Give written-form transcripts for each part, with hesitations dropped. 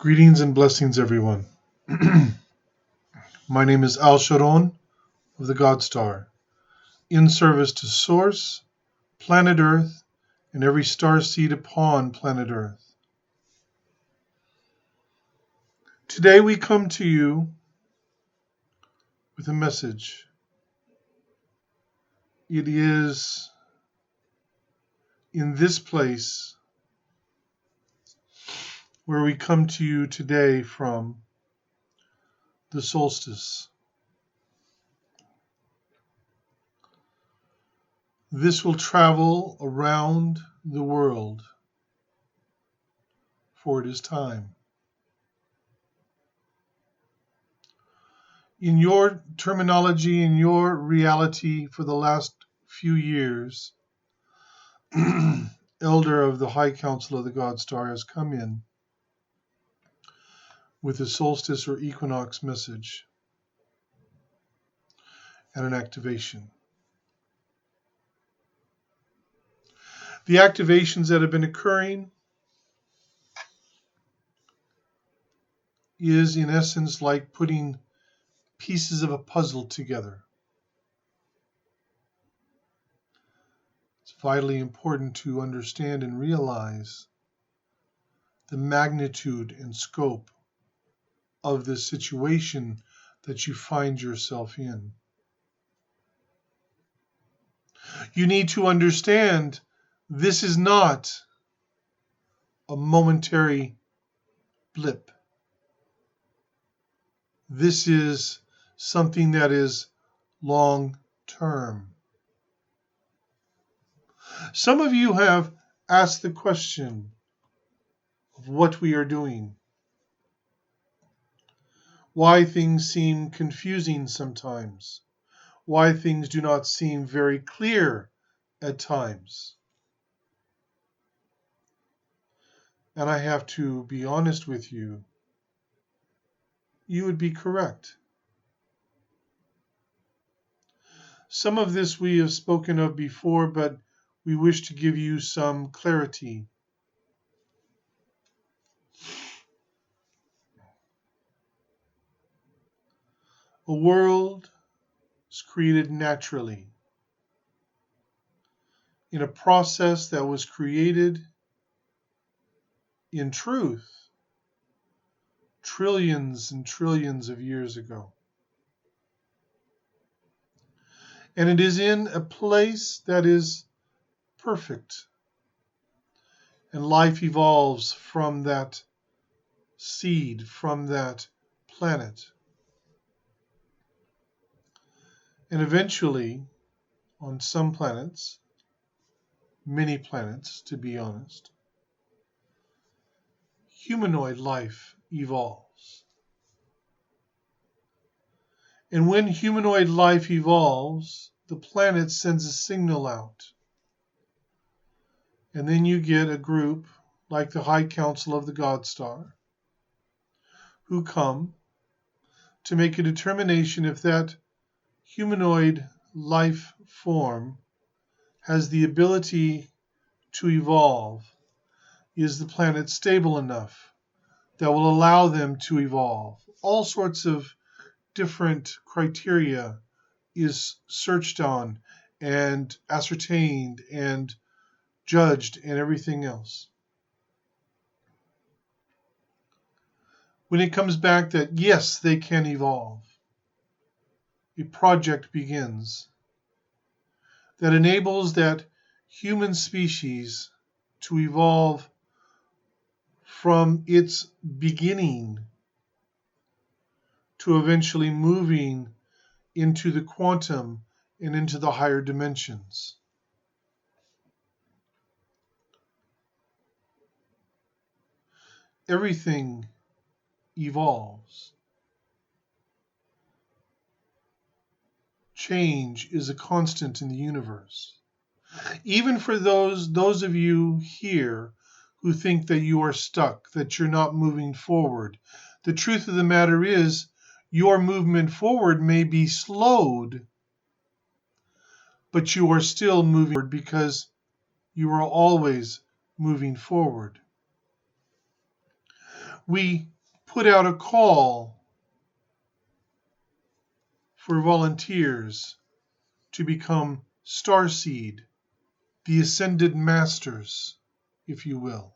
Greetings and blessings, everyone. My name is Alsharon of the GodStar, in service to Source, planet Earth, and every star seed upon planet Earth. Today we come to you with a message. It is in this place where we come to you today from the Solstice. This will travel around the world, for it is time. In your terminology, in your reality for the last few years, Elder of the High Council of the GodStar has come in with a solstice or equinox message and an activation. The activations that have been occurring is in essence like putting pieces of a puzzle together. It's vitally important to understand and realize the magnitude and scope of the situation that you find yourself in. You need to understand this is not a momentary blip. This is something that is long term. Some of you have asked the question of what we are doing, why things seem confusing sometimes, why things do not seem very clear at times. And I have to be honest with you, you would be correct. Some of this we have spoken of before, but we wish to give you some clarity. A world is created naturally in a process that was created in truth trillions and trillions of years ago. And it is in a place that is perfect. And life evolves from that seed, from that planet. And eventually, on some planets, many planets to be honest, humanoid life evolves. And when humanoid life evolves, the planet sends a signal out. And then you get a group like the High Council of the GodStar who come to make a determination if that humanoid life form has the ability to evolve. Is the planet stable enough that will allow them to evolve? All sorts of different criteria is searched on and ascertained and judged and everything else. When it comes back that yes, they can evolve, a project begins that enables that human species to evolve from its beginning to eventually moving into the quantum and into the higher dimensions. Everything evolves. Change is a constant in the universe. Even for those of you here who think that you are stuck, that you're not moving forward, the truth of the matter is your movement forward may be slowed, but you are still moving forward because you are always moving forward. We put out a call for volunteers to become starseed, the ascended masters, if you will.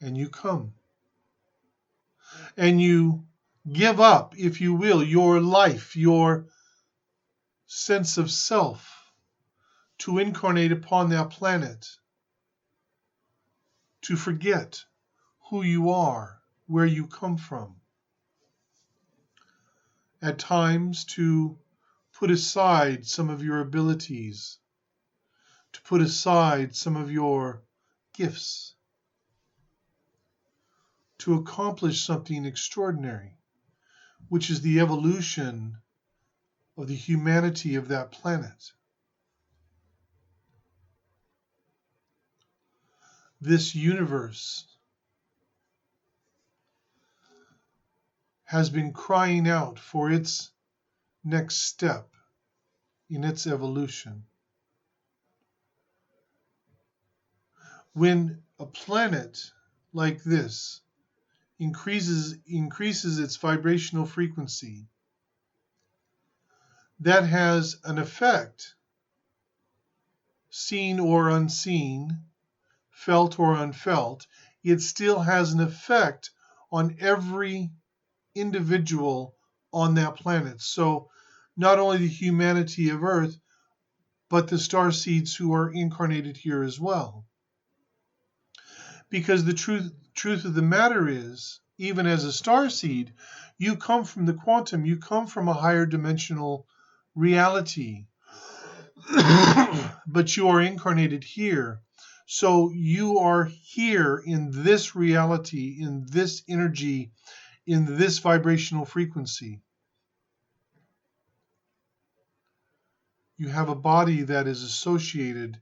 And you come. And you give up, if you will, your life, your sense of self, to incarnate upon that planet, to forget who you are, where you come from. At times to put aside some of your abilities, to put aside some of your gifts, to accomplish something extraordinary, which is the evolution of the humanity of that planet. This universe has been crying out for its next step in its evolution. When a planet like this increases its vibrational frequency, that has an effect, seen or unseen, felt or unfelt. It still has an effect on every individual on that planet. So not only the humanity of Earth, but the starseeds who are incarnated here as well. Because the truth of the matter is, even as a starseed, you come from the quantum, you come from a higher dimensional reality. But you are incarnated here. So you are here in this reality, in this energy, in this vibrational frequency. You have a body that is associated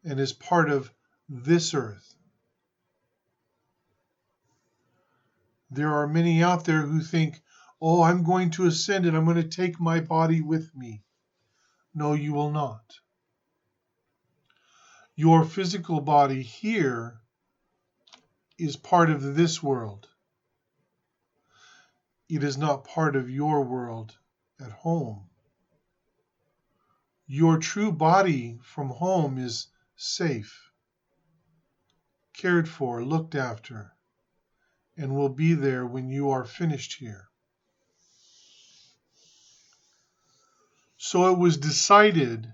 and is part of this earth. There are many out there who think, oh, I'm going to ascend and I'm going to take my body with me. No, you will not. Your physical body here is part of this world. It is not part of your world at home. Your true body from home is safe, cared for, looked after, and will be there when you are finished here. So it was decided,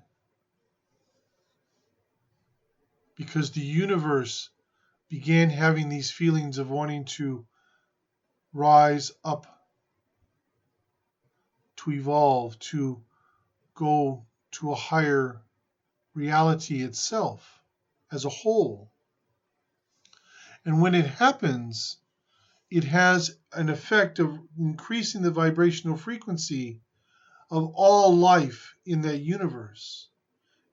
because the universe began having these feelings of wanting to rise up, to evolve, to go to a higher reality itself as a whole. And when it happens, it has an effect of increasing the vibrational frequency of all life in that universe.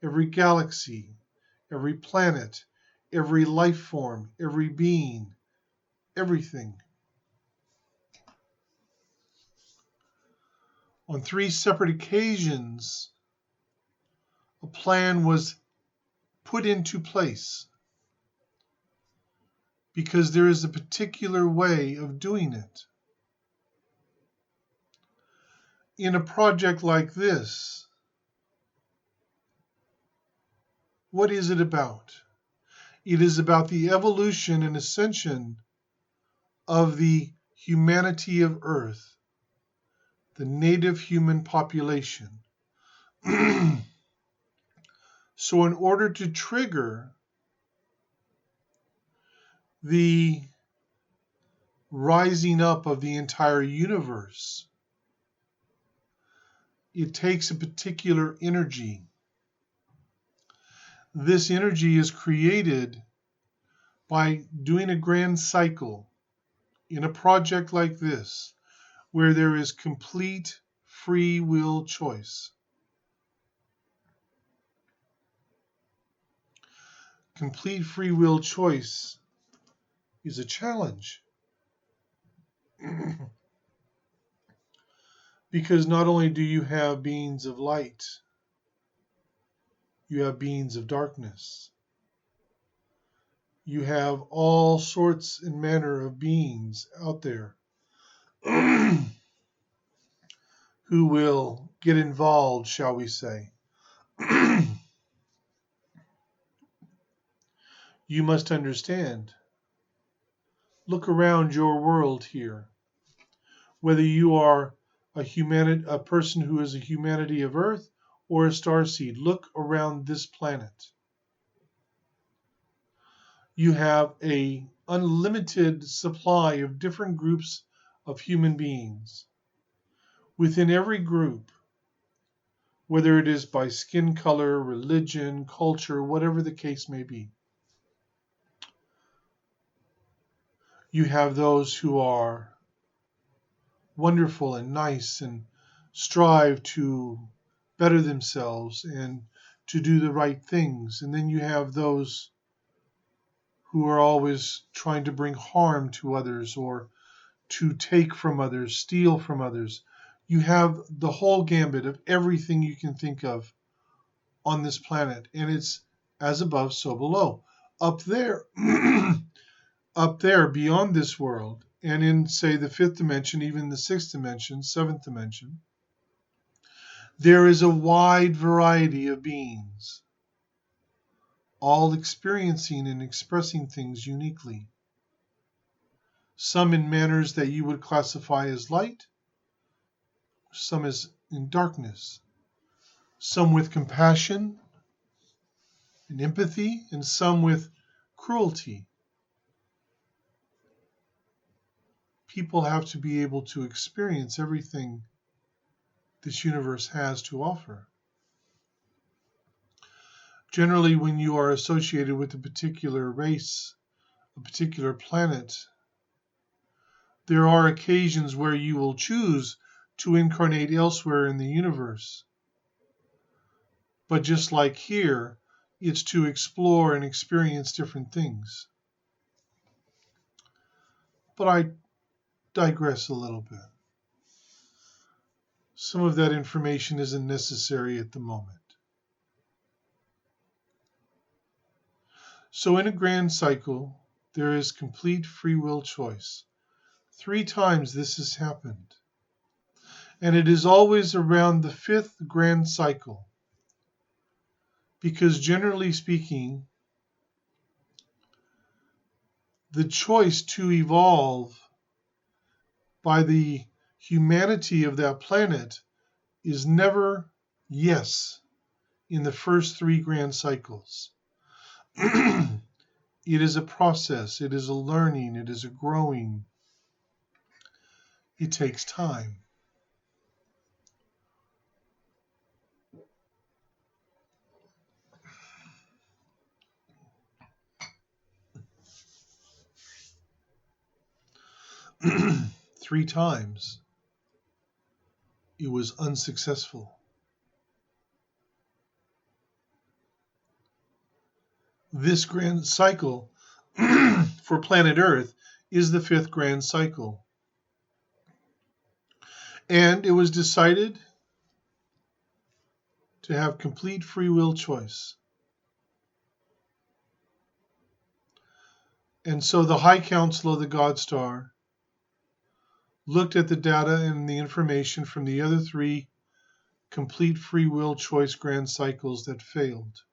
Every galaxy, every planet, every life form, every being, everything. On 3 separate occasions, a plan was put into place because there is a particular way of doing it. In a project like this, what is it about? It is about the evolution and ascension of the humanity of Earth, the native human population. So in order to trigger the rising up of the entire universe, it takes a particular energy. This energy is created by doing a grand cycle in a project like this, where there is complete free will choice. Complete free will choice is a challenge. Because not only do you have beings of light, you have beings of darkness. You have all sorts and manner of beings out there who will get involved, shall we say. You must understand. Look around your world here. Whether you are a person who is a humanity of Earth or a starseed, look around this planet. You have an unlimited supply of different groups of human beings. Within every group, whether it is by skin color, religion, culture, whatever the case may be, you have those who are wonderful and nice and strive to better themselves and to do the right things. And then you have those who are always trying to bring harm to others or to take from others, steal from others. You have the whole gambit of everything you can think of on this planet, and it's as above, so below. Up there, up there beyond this world, and in, say, the fifth dimension, even the sixth dimension, seventh dimension, there is a wide variety of beings, all experiencing and expressing things uniquely. Some in manners that you would classify as light, some as in darkness, some with compassion and empathy, and some with cruelty. People have to be able to experience everything this universe has to offer. Generally, when you are associated with a particular race, a particular planet, there are occasions where you will choose to incarnate elsewhere in the universe. But just like here, it's to explore and experience different things. But I digress a little bit. Some of that information isn't necessary at the moment. So in a grand cycle, there is complete free will choice. 3 times this has happened. And it is always around the 5th grand cycle. Because generally speaking, the choice to evolve by the humanity of that planet is never yes in the first 3 grand cycles. It is a process, it is a learning, it is a growing. It takes time. Three times it was unsuccessful. This grand cycle for planet Earth is the 5th grand cycle. And it was decided to have complete free will choice. And so the High Council of the GodStar looked at the data and the information from the other 3 complete free will choice grand cycles that failed.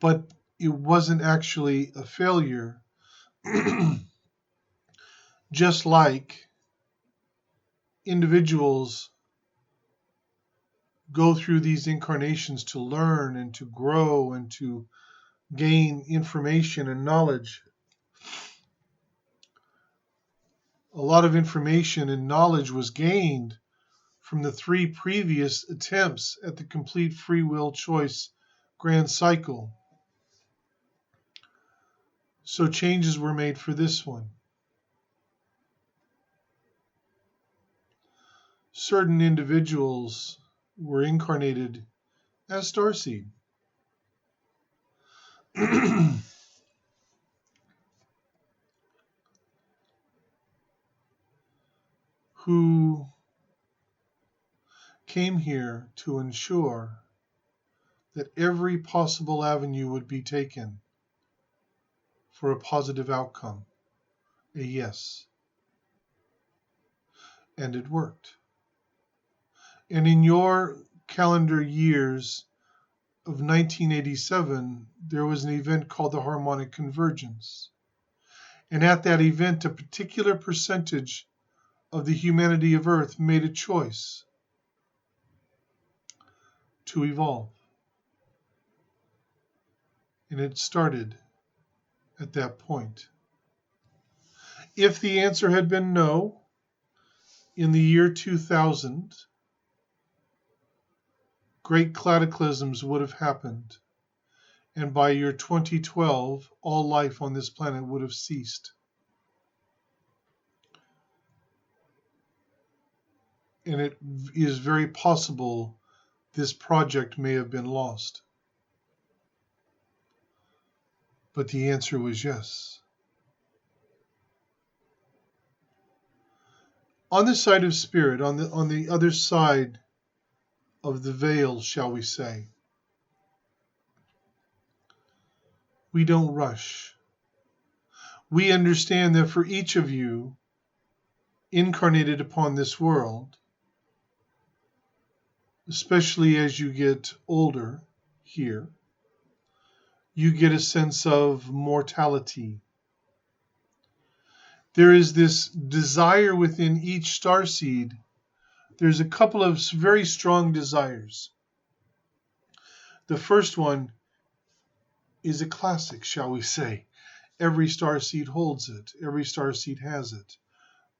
But it wasn't actually a failure. Just like individuals go through these incarnations to learn and to grow and to gain information and knowledge. A lot of information and knowledge was gained from the 3 previous attempts at the complete free will choice grand cycle. So changes were made for this one. Certain individuals were incarnated as starseed. Who came here to ensure that every possible avenue would be taken for a positive outcome, a yes. And it worked. And in your calendar years of 1987, there was an event called the Harmonic Convergence. And at that event, a particular percentage of the humanity of Earth made a choice to evolve. And it started at that point. If the answer had been no, in the year 2000, great cataclysms would have happened, and by year 2012, all life on this planet would have ceased. And it is very possible this project may have been lost. But the answer was yes. On the side of spirit, on the other side of the veil, shall we say, we don't rush. We understand that for each of you incarnated upon this world, especially as you get older here, you get a sense of mortality. There is this desire within each starseed. There's a couple of very strong desires. The first one is a classic, shall we say. Every starseed holds it. Every starseed has it.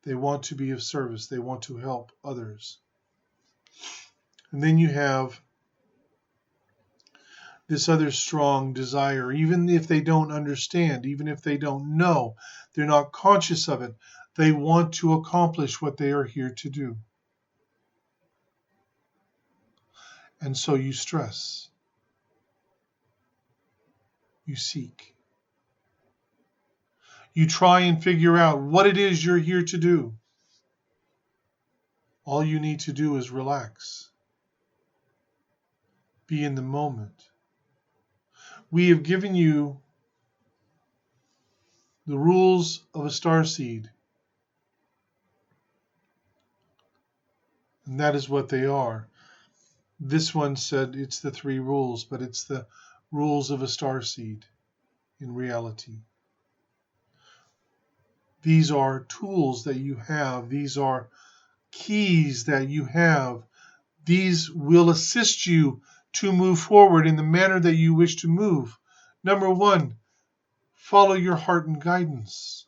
They want to be of service. They want to help others. And then you have this other strong desire, even if they don't understand, even if they don't know, they're not conscious of it. They want to accomplish what they are here to do. And so you stress. You seek. You try and figure out what it is you're here to do. All you need to do is relax. Be in the moment. We have given you the rules of a starseed. And that is what they are. This one said it's the 3 rules, but it's the rules of a starseed in reality. These are tools that you have. These are keys that you have. These will assist you to move forward in the manner that you wish to move. Number 1, follow your heart and guidance.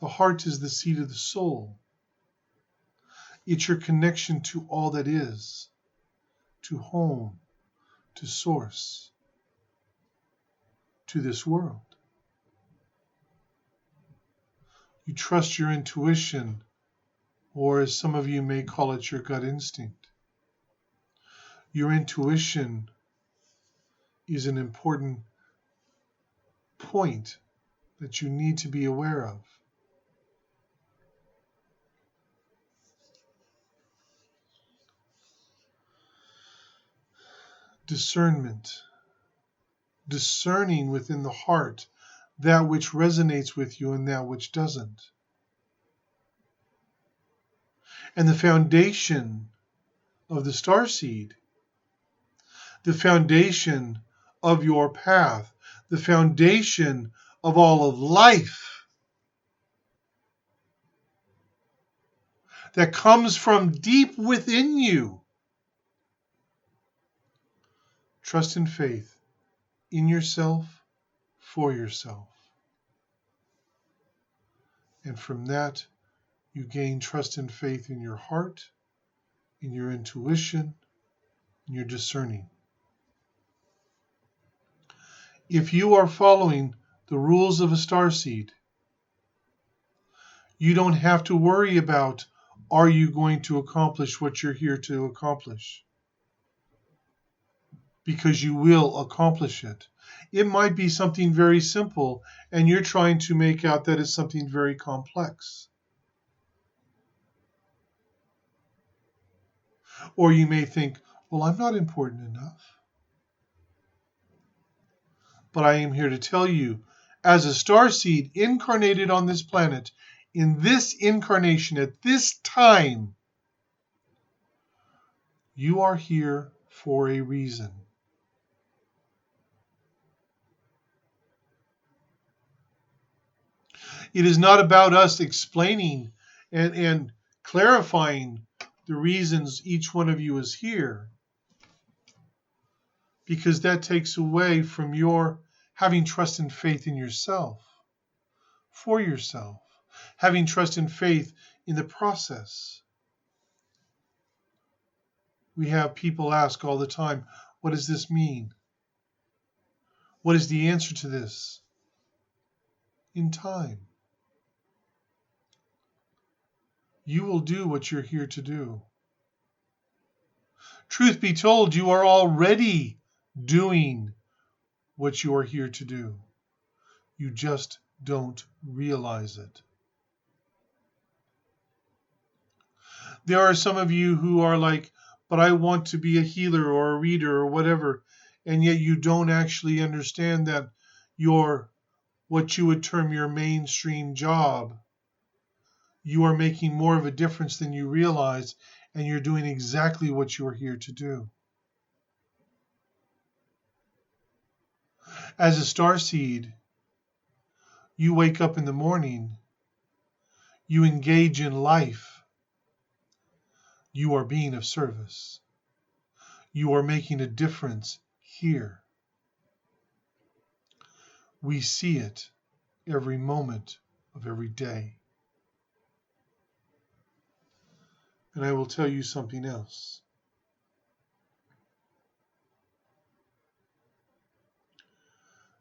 The heart is the seat of the soul. It's your connection to all that is, to home, to source, to this world. You trust your intuition, or as some of you may call it, your gut instinct. Your intuition is an important point that you need to be aware of. Discernment. Discerning within the heart that which resonates with you and that which doesn't. And the foundation of the starseed, the foundation of your path, the foundation of all of life that comes from deep within you. Trust and faith in yourself, for yourself. And from that, you gain trust and faith in your heart, in your intuition, in your discerning. If you are following the rules of a starseed, you don't have to worry about, are you going to accomplish what you're here to accomplish? Because you will accomplish it. It might be something very simple, and you're trying to make out that it's something very complex. Or you may think, Well, I'm not important enough. But I am here to tell you, as a starseed incarnated on this planet, in this incarnation, at this time, you are here for a reason. It is not about us explaining and clarifying the reasons each one of you is here, because that takes away from your having trust and faith in yourself, for yourself, having trust and faith in the process. We have people ask all the time, what does this mean? What is the answer to this? In time. You will do what you're here to do. Truth be told, you are already doing what you are here to do. You just don't realize it. There are some of you who are like, but I want to be a healer or a reader or whatever, and yet you don't actually understand that your, what you would term your mainstream job, you are making more of a difference than you realize, and you're doing exactly what you are here to do. As a starseed, you wake up in the morning, you engage in life, you are being of service. You are making a difference here. We see it every moment of every day. And I will tell you something else.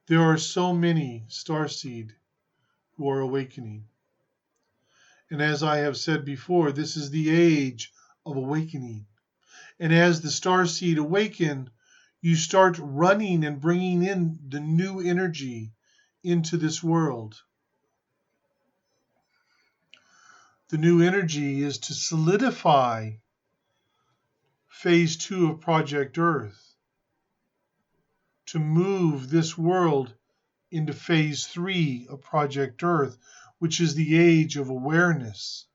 There are so many starseed who are awakening. And as I have said before, this is the age of awakening. And as the starseed awaken, you start running and bringing in the new energy into this world. The new energy is to solidify phase 2 of Project Earth, to move this world into phase 3 of Project Earth, which is the age of awareness.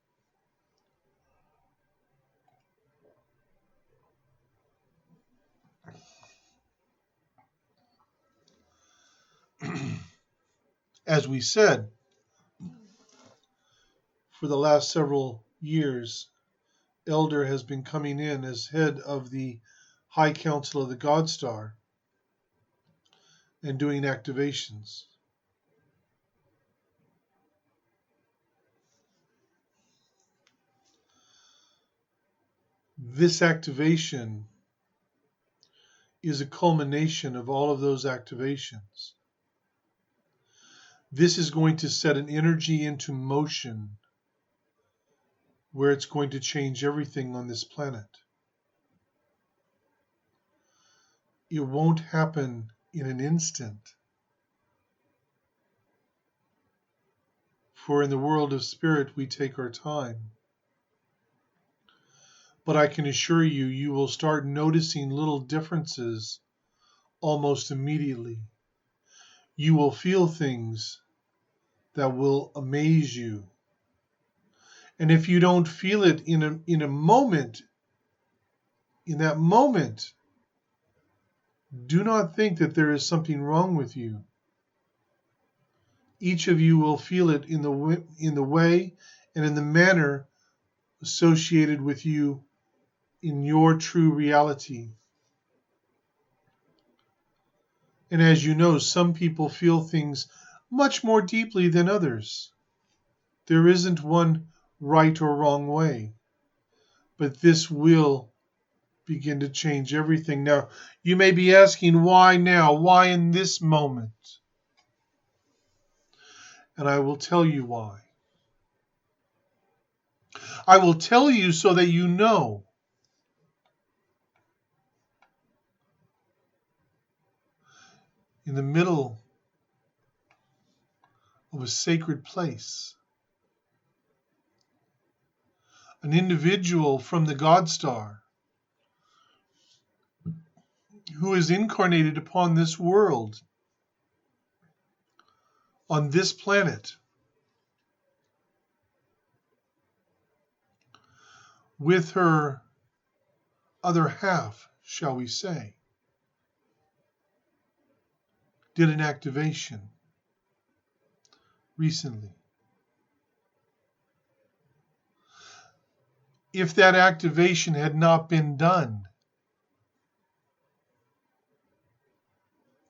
As we said, for the last several years, Elder has been coming in as head of the High Council of the GodStar and doing activations. This activation is a culmination of all of those activations. This is going to set an energy into motion where it's going to change everything on this planet. It won't happen in an instant. For in the world of spirit, we take our time. But I can assure you, you will start noticing little differences almost immediately. You will feel things that will amaze you. And if you don't feel it in a moment, in that moment, do not think that there is something wrong with you. Each of you will feel it in the way and in the manner associated with you in your true reality. And as you know, some people feel things much more deeply than others. There isn't one right or wrong way, but this will begin to change everything. Now, you may be asking, why now? Why in this moment? And I will tell you why. I will tell you so that you know. In the middle of a sacred place, an individual from the GodStar who is incarnated upon this world, on this planet, with her other half, shall we say, did an activation recently. If that activation had not been done,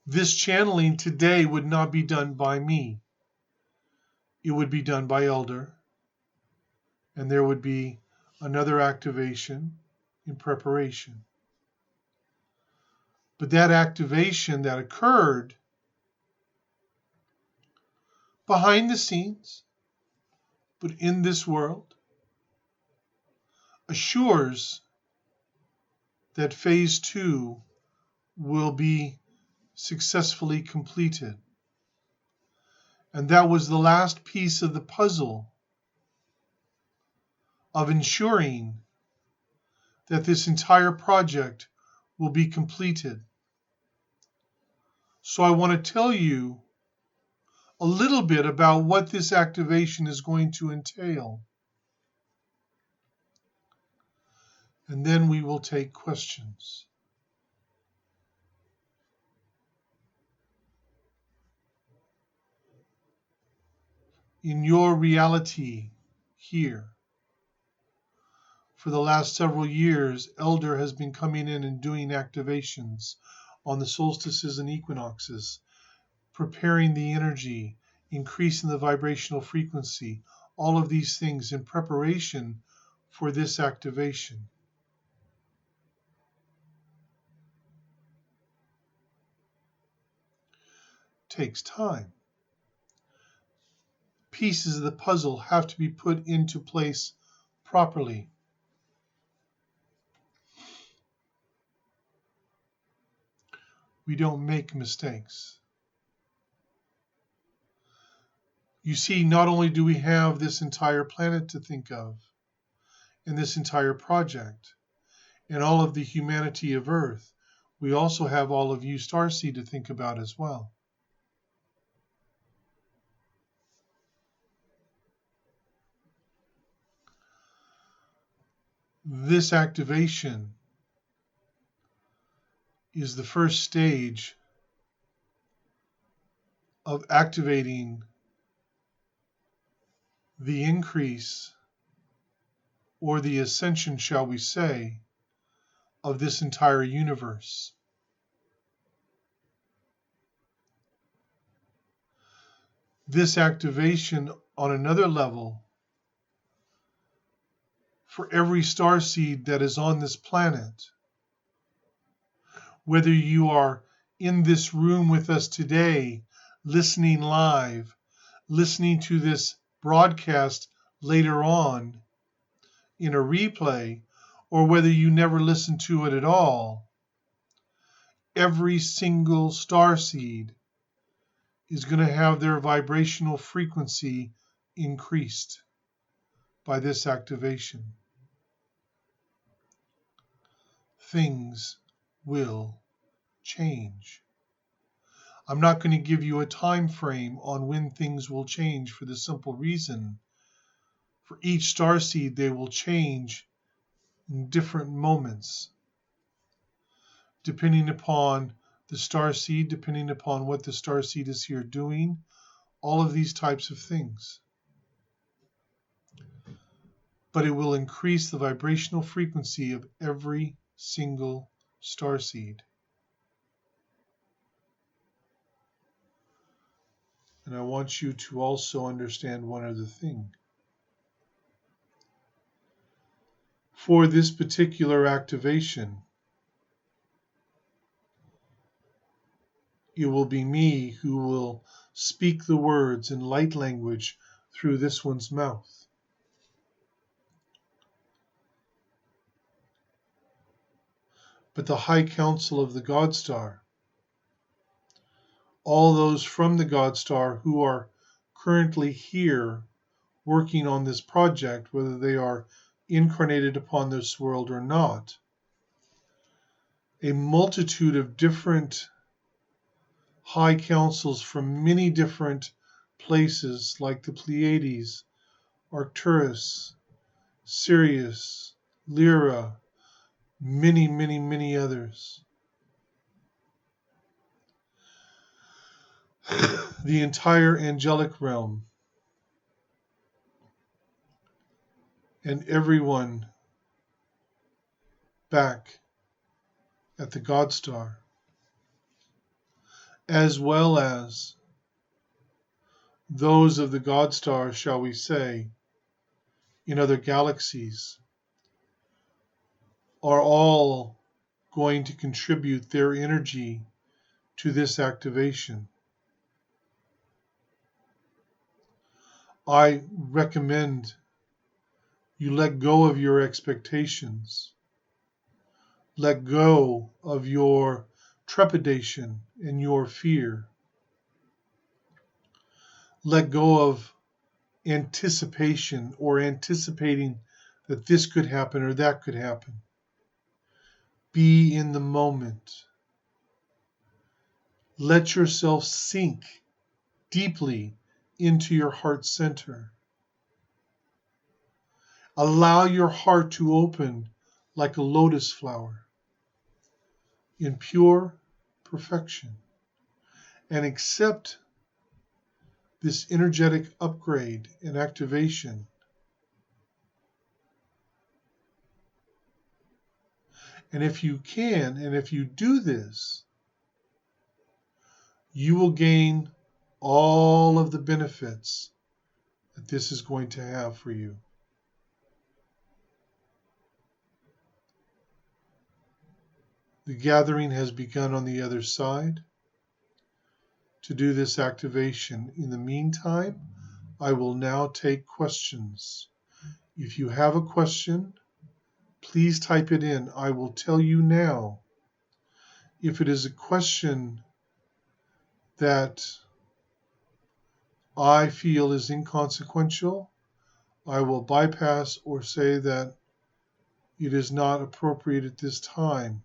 this channeling today would not be done by me. It would be done by Elder, and there would be another activation in preparation. But that activation that occurred behind the scenes, but in this world, assures that phase 2 will be successfully completed. And that was the last piece of the puzzle of ensuring that this entire project will be completed. So I want to tell you a little bit about what this activation is going to entail. And then we will take questions. In your reality here, for the last several years, Elder has been coming in and doing activations on the solstices and equinoxes, preparing the energy, increasing the vibrational frequency, all of these things in preparation for this activation. Takes time. Pieces of the puzzle have to be put into place properly. We don't make mistakes. You see, not only do we have this entire planet to think of, and this entire project, and all of the humanity of Earth, we also have all of you starseed to think about as well. This activation is the first stage of activating the increase or the ascension, shall we say, of this entire universe. This activation on another level, for every starseed that is on this planet, whether you are in this room with us today, listening live, listening to this broadcast later on in a replay, or whether you never listen to it at all, every single starseed is going to have their vibrational frequency increased by this activation. Things will change. I'm not going to give you a time frame on when things will change for the simple reason, for each starseed they will change in different moments, depending upon the starseed, depending upon what the starseed is here doing, all of these types of things. But it will increase the vibrational frequency of every single starseed. And I want you to also understand one other thing. For this particular activation, it will be me who will speak the words in light language through this one's mouth. But the High Council of the GodStar, all those from the GodStar who are currently here working on this project, whether they are incarnated upon this world or not, a multitude of different high councils from many different places like the Pleiades, Arcturus, Sirius, Lyra, many, many, many others. The entire angelic realm, and everyone back at the GodStar, as well as those of the GodStar, shall we say, in other galaxies, are all going to contribute their energy to this activation. I recommend you let go of your expectations. Let go of your trepidation and your fear. Let go of anticipation or anticipating that this could happen or that could happen. Be in the moment. Let yourself sink deeply into your heart center. Allow your heart to open like a lotus flower in pure perfection, and accept this energetic upgrade and activation. And if you can, and if you do this, you will gain all of the benefits that this is going to have for you. The gathering has begun on the other side to do this activation. In the meantime, I will now take questions. If you have a question, please type it in. I will tell you now. If it is a question that I feel is inconsequential, I will bypass or say that it is not appropriate at this time.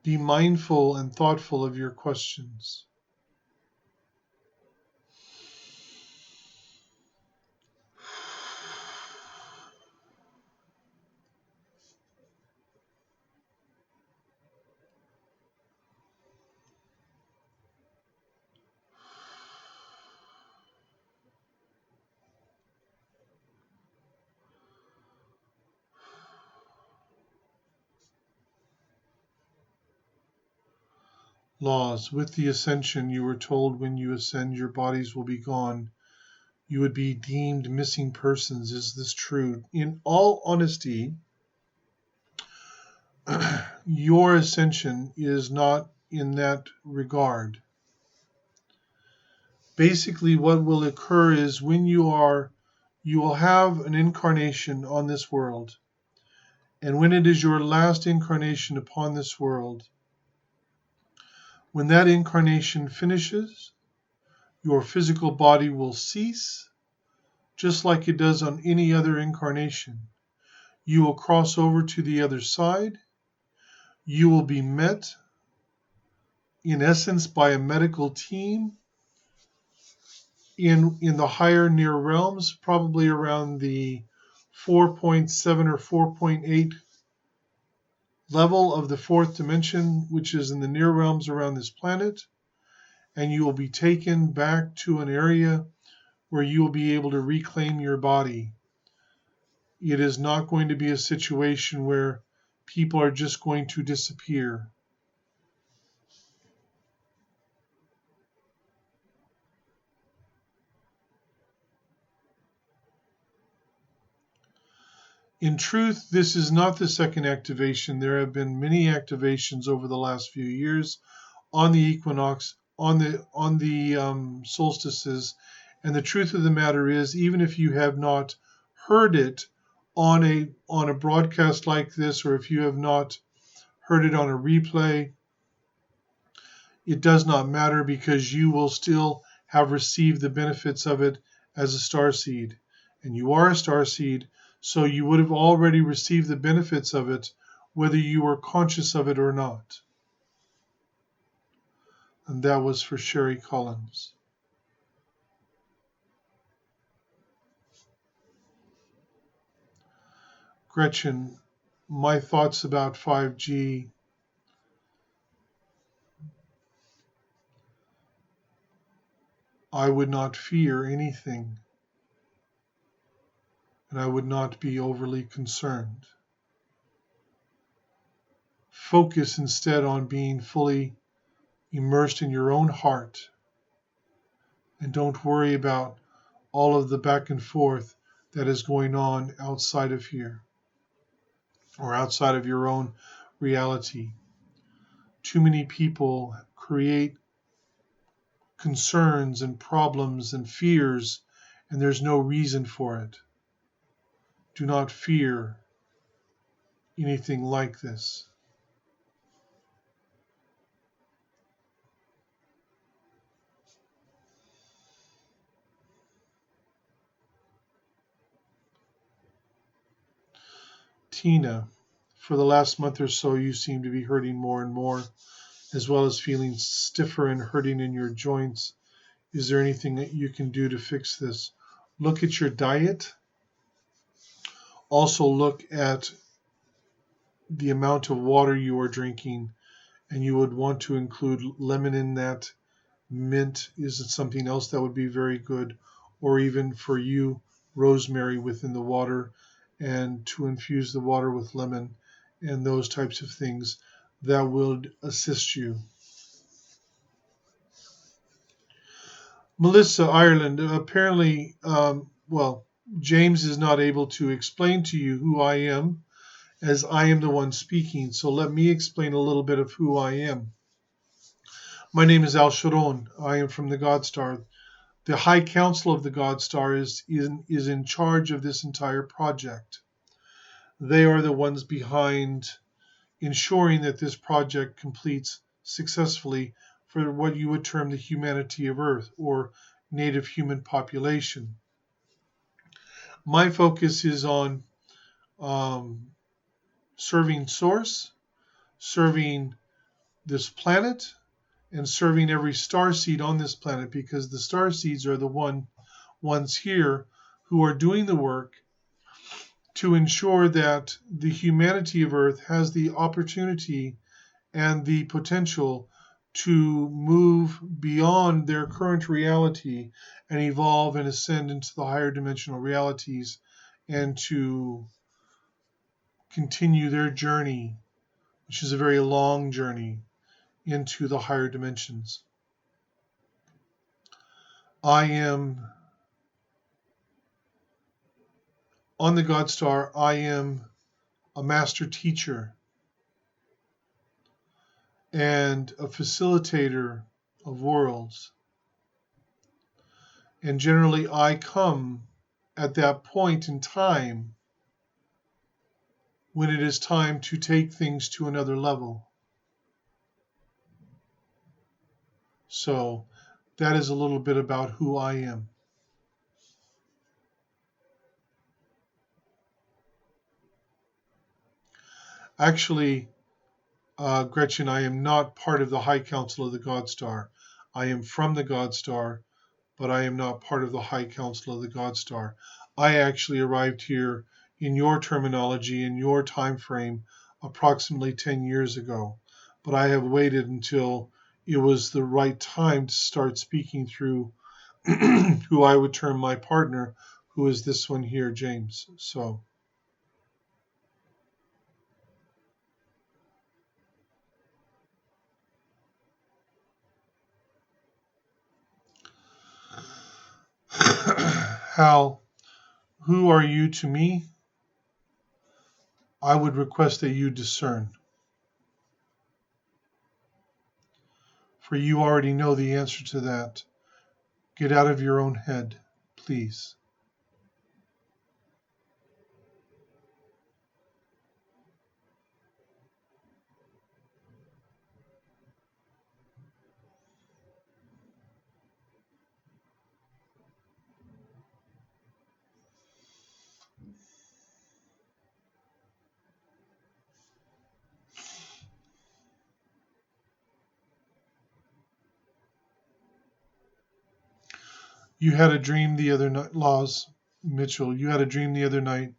Be mindful and thoughtful of your questions. Laws. With the ascension, you were told when you ascend, your bodies will be gone. You would be deemed missing persons. Is this true? In all honesty, your ascension is not in that regard. Basically, what will occur is when you will have an incarnation on this world. And when it is your last incarnation upon this world, when that incarnation finishes, your physical body will cease, just like it does on any other incarnation. You will cross over to the other side. You will be met, in essence, by a medical team in the higher near realms, probably around the 4.7 or 4.8 level of the fourth dimension, which is in the near realms around this planet, and you will be taken back to an area where you will be able to reclaim your body. It is not going to be a situation where people are just going to disappear. In truth, this is not the second activation. There have been many activations over the last few years on the equinox, on the solstices, and the truth of the matter is, even if you have not heard it on a broadcast like this, or if you have not heard it on a replay, it does not matter, because you will still have received the benefits of it as a starseed, and you are a starseed. So you would have already received the benefits of it, whether you were conscious of it or not. And that was for Sherry Collins. Gretchen, my thoughts about 5G. I would not fear anything, and I would not be overly concerned. Focus instead on being fully immersed in your own heart, and don't worry about all of the back and forth that is going on outside of here or outside of your own reality. Too many people create concerns and problems and fears, and there's no reason for it. Do not fear anything like this. Tina, for the last month or so, you seem to be hurting more and more, as well as feeling stiffer and hurting in your joints. Is there anything that you can do to fix this? Look at your diet. Also look at the amount of water you are drinking, and you would want to include lemon in that. Mint is something else that would be very good, or even for you, rosemary within the water, and to infuse the water with lemon and those types of things that will assist you. Melissa, Ireland, apparently, James is not able to explain to you who I am, as I am the one speaking. So let me explain a little bit of who I am. My name is Alsharon. I am from the GodStar. The High Council of the GodStar is in charge of this entire project. They are the ones behind ensuring that this project completes successfully for what you would term the humanity of Earth, or native human population. My focus is on serving Source, serving this planet, and serving every star seed on this planet, because the star seeds are the ones here who are doing the work to ensure that the humanity of Earth has the opportunity and the potential to move beyond their current reality and evolve and ascend into the higher dimensional realities, and to continue their journey, which is a very long journey, into the higher dimensions. I am on the GodStar. I am a master teacher and a facilitator of worlds. And generally, I come at that point in time when it is time to take things to another level. So that is a little bit about who I am. Actually, Gretchen, I am not part of the High Council of the GodStar. I am from the GodStar, but I am not part of the High Council of the GodStar. I actually arrived here, in your terminology, in your time frame, approximately 10 years ago. But I have waited until it was the right time to start speaking through who I would term my partner, who is this one here, James. So Hal, who are you to me? I would request that you discern. For you already know the answer to that. Get out of your own head, please. You had a dream the other night, Mitchell, you had a dream the other night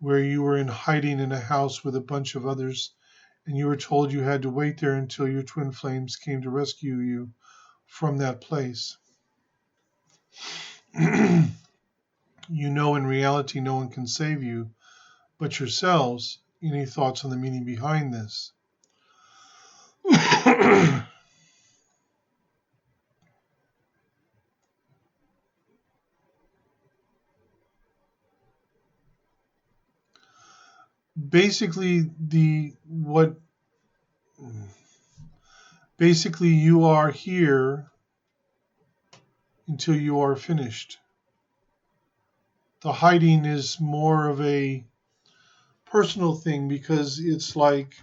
where you were in hiding in a house with a bunch of others, and you were told you had to wait there until your twin flames came to rescue you from that place. You know in reality no one can save you but yourselves. Any thoughts on the meaning behind this? Basically, you are here until you are finished. The hiding is more of a personal thing because it's like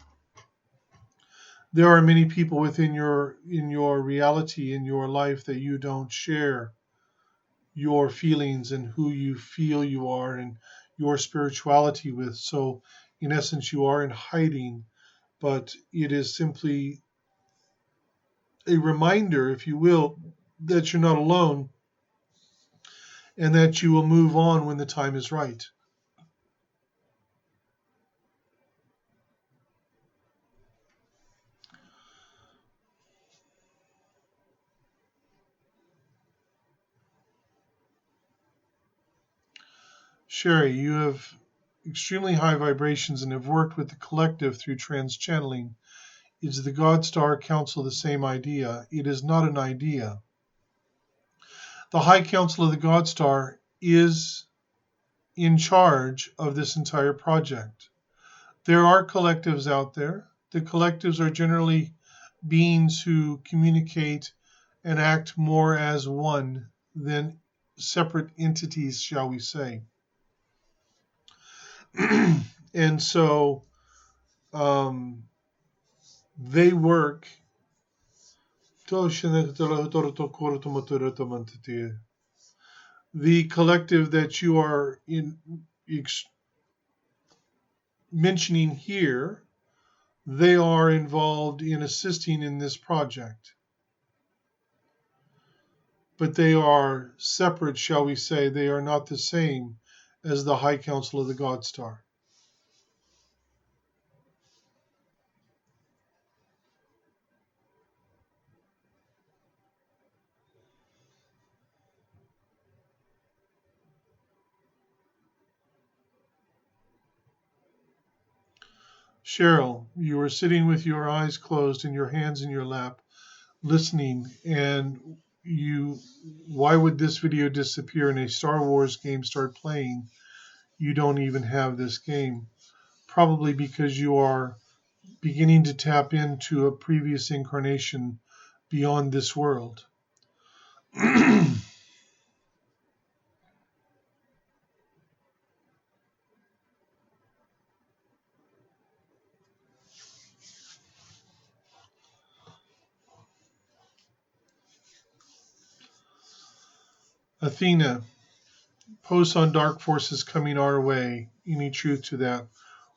there are many people within your reality, in your life, that you don't share your feelings and who you feel you are and your spirituality with. So in essence you are in hiding, but it is simply a reminder, if you will, that you're not alone and that you will move on when the time is right. Sherry, you have extremely high vibrations and have worked with the collective through trans-channeling. Is the GodStar Council the same idea? It is not an idea. The High Council of the GodStar is in charge of this entire project. There are collectives out there. The collectives are generally beings who communicate and act more as one than separate entities, shall we say. And so they work. The collective that you are mentioning here, they are involved in assisting in this project. But they are separate, shall we say. They are not the same as the High Council of the GodStar. Cheryl, you are sitting with your eyes closed and your hands in your lap, listening, and why would this video disappear and a Star Wars game start playing? You don't even have this game. Probably because you are beginning to tap into a previous incarnation beyond this world. Athena, posts on dark forces coming our way. Any truth to that?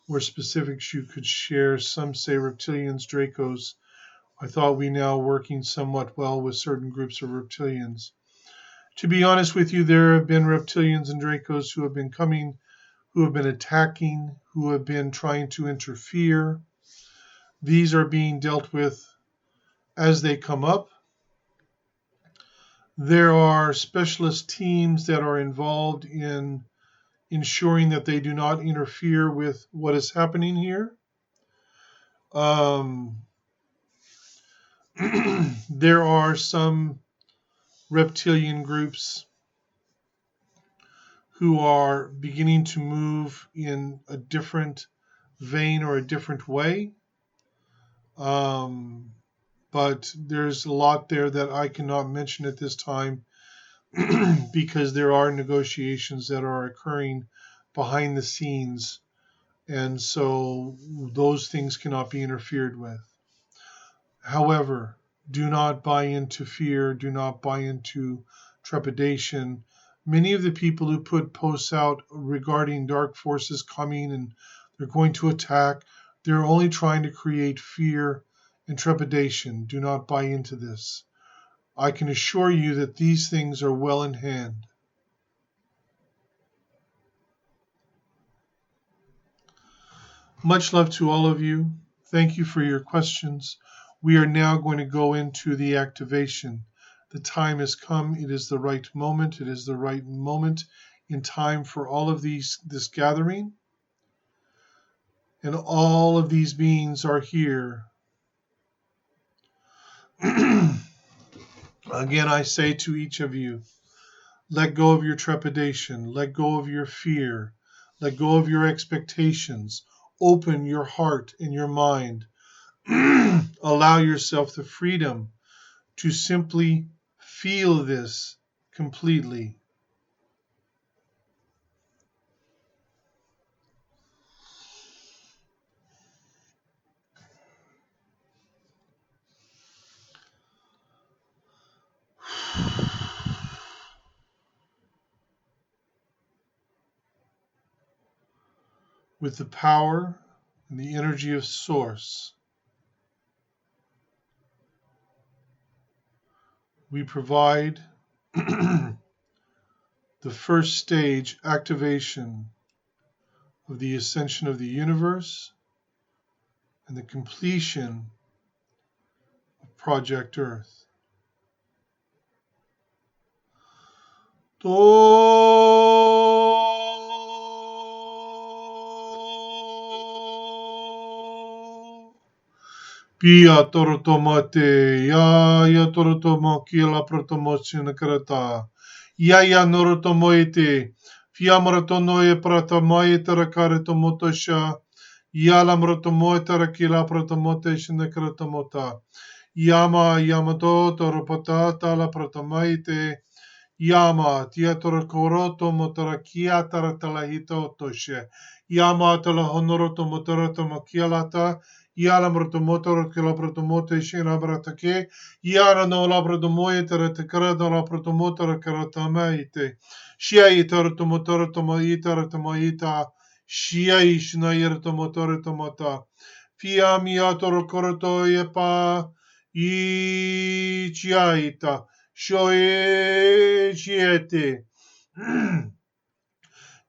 Or specifics you could share? Some say reptilians, Dracos. I thought we now working somewhat well with certain groups of reptilians. To be honest with you, there have been reptilians and Dracos who have been coming, who have been attacking, who have been trying to interfere. These are being dealt with as they come up. There are specialist teams that are involved in ensuring that they do not interfere with what is happening here. There are some reptilian groups who are beginning to move in a different vein or a different way. But there's a lot there that I cannot mention at this time because there are negotiations that are occurring behind the scenes, and so those things cannot be interfered with. However, do not buy into fear, do not buy into trepidation. Many of the people who put posts out regarding dark forces coming and they're going to attack, they're only trying to create fear and trepidation. Do not buy into this. I can assure you that these things are well in hand. Much love to all of you. Thank you for your questions. We are now going to go into the activation. The time has come. It is the right moment. It is the right moment in time for all of this gathering. And all of these beings are here. Again, I say to each of you, let go of your trepidation. Let go of your fear. Let go of your expectations. Open your heart and your mind. Allow yourself the freedom to simply feel this completely. With the power and the energy of Source, we provide the first stage activation of the ascension of the universe and the completion of Project Earth. Pia torotomate, ya torotomo kila protomotion karata, ya norotomoite, fiamorotonoe pratomoite rakarito motosha, yala morotomoite rakila protomote shinakaratomota, yamato toropotata la protomoite, Yama tiatoro koroto motorakia taratalahito toshe. Yama tala honoroto motoroto makialata. Yala mroto motoro kilaprotomote shinabratake. Yara no labradomoye taratakara la protomotora karatamaite. Shia itarato motoroto maita ratamaita. Shia ishnayerto motoroto mata. Fia miatoro koroto yepa. Ichiaita. Shoe chiete.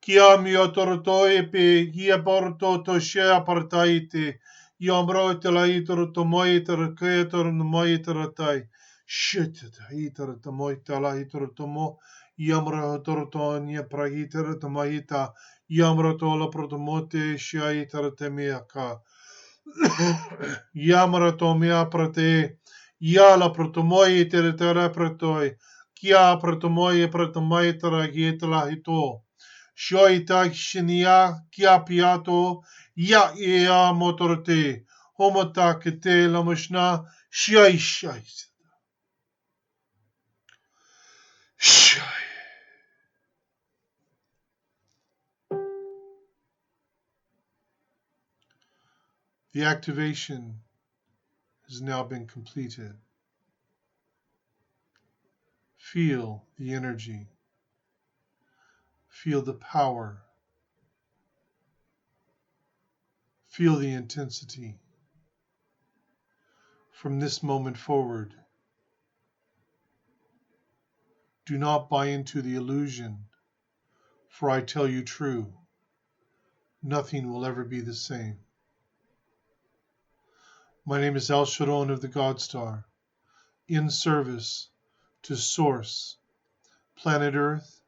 Kia mio torotoi pe kia porto to shea partaite. Yombro te la itoro to moiter creator no moiter tai. Shit, itoro to moita la itoro to mo. Yamro torotonia pragiter to moita. Yamro to la protomote shea itoro te miaka. Yamro to mia prate. Ya la protomoye teretera pretoi, kia protomoye protomoye teragietla hito. Shoita shinia kia piato, ya ea motorte, homota kete la mushna, shai shai. The activation has now been completed. Feel the energy. Feel the power. Feel the intensity. From this moment forward, do not buy into the illusion, for I tell you true, nothing will ever be the same. My name is Alsharon of the GodStar, in service to Source, planet Earth,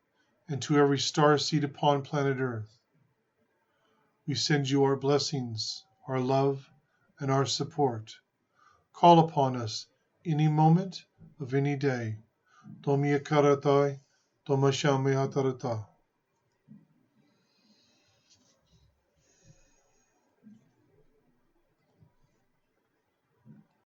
and to every star seed upon planet Earth. We send you our blessings, our love, and our support. Call upon us any moment of any day. Tomia karatai, tomashamia tarata.